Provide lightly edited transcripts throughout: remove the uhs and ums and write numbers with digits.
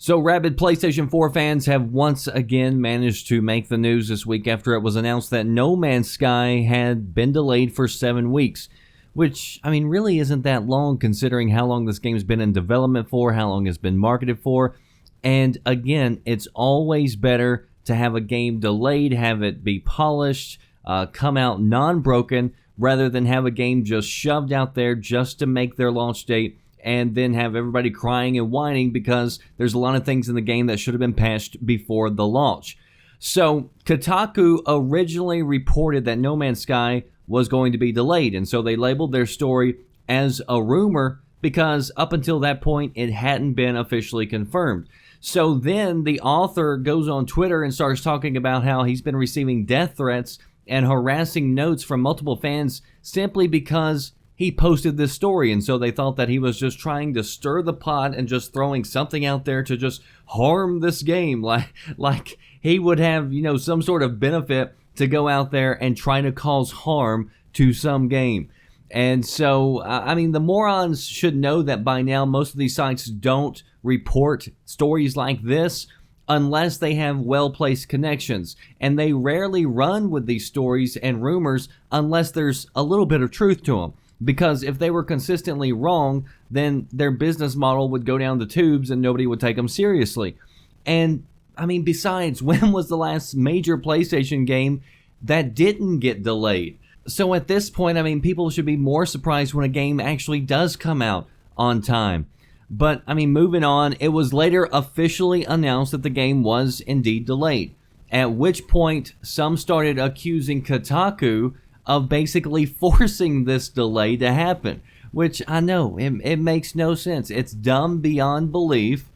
So rabid PlayStation 4 fans have once again managed to make the news this week after it was announced that No Man's Sky had been delayed for 7 weeks. Which, I mean, really isn't that long considering how long this game's been in development for, how long it's been marketed for. And again, it's always better to have a game delayed, have it be polished, come out non-broken, rather than have a game just shoved out there just to make their launch date and then have everybody crying and whining because there's a lot of things in the game that should have been patched before the launch. So, Kotaku originally reported that No Man's Sky was going to be delayed, and so they labeled their story as a rumor because up until that point, it hadn't been officially confirmed. So then the author goes on Twitter and starts talking about how he's been receiving death threats and harassing notes from multiple fans simply because he posted this story, and so they thought that he was just trying to stir the pot and just throwing something out there to just harm this game, like he would have, you know, some sort of benefit to go out there and try to cause harm to some game. And so, I mean, the morons should know that by now most of these sites don't report stories like this unless they have well-placed connections. And they rarely run with these stories and rumors unless there's a little bit of truth to them. Because if they were consistently wrong, then their business model would go down the tubes and nobody would take them seriously. And, I mean, besides, when was the last major PlayStation game that didn't get delayed? So at this point, I mean, people should be more surprised when a game actually does come out on time. But, I mean, moving on, it was later officially announced that the game was indeed delayed. At which point, some started accusing Kotaku of basically forcing this delay to happen. Which, I know, it makes no sense. It's dumb beyond belief.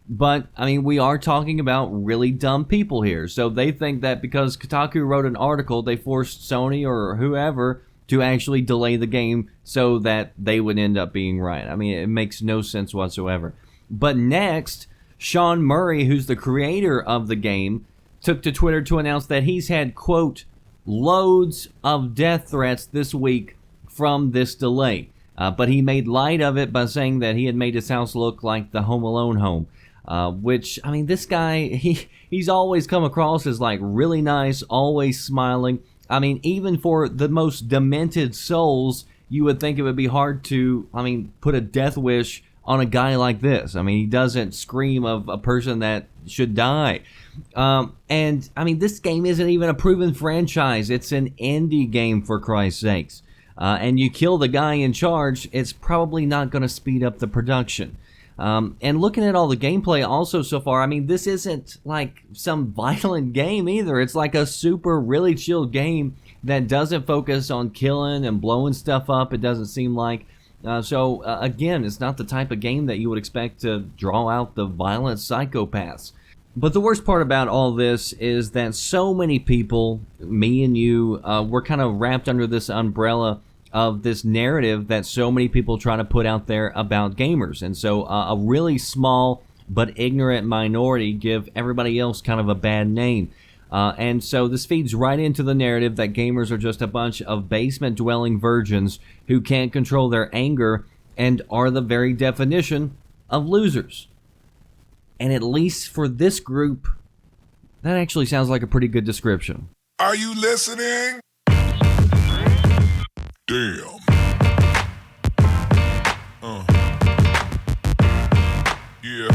But, I mean, we are talking about really dumb people here. So they think that because Kotaku wrote an article, they forced Sony or whoever to actually delay the game so that they would end up being right. I mean, it makes no sense whatsoever. But next, Sean Murray, who's the creator of the game, took to Twitter to announce that he's had, quote, loads of death threats this week from this delay. But he made light of it by saying that he had made his house look like the Home Alone home. Which, I mean, this guy, he's always come across as like really nice, always smiling. I mean, even for the most demented souls, you would think it would be hard to, I mean, put a death wish on a guy like this. I mean, he doesn't scream of a person that should die. And, I mean, this game isn't even a proven franchise. It's an indie game, for Christ's sakes. And you kill the guy in charge, it's probably not going to speed up the production. And looking at all the gameplay also so far, I mean, this isn't like some violent game either. It's like a super really chill game that doesn't focus on killing and blowing stuff up, it doesn't seem like. So again, it's not the type of game that you would expect to draw out the violent psychopaths. But the worst part about all this is that so many people, me and you, we're kind of wrapped under this umbrella of this narrative that so many people try to put out there about gamers. And so a really small but ignorant minority give everybody else kind of a bad name. And so this feeds right into the narrative that gamers are just a bunch of basement-dwelling virgins who can't control their anger and are the very definition of losers. And at least for this group, that actually sounds like a pretty good description. Are you listening? Damn. Yeah.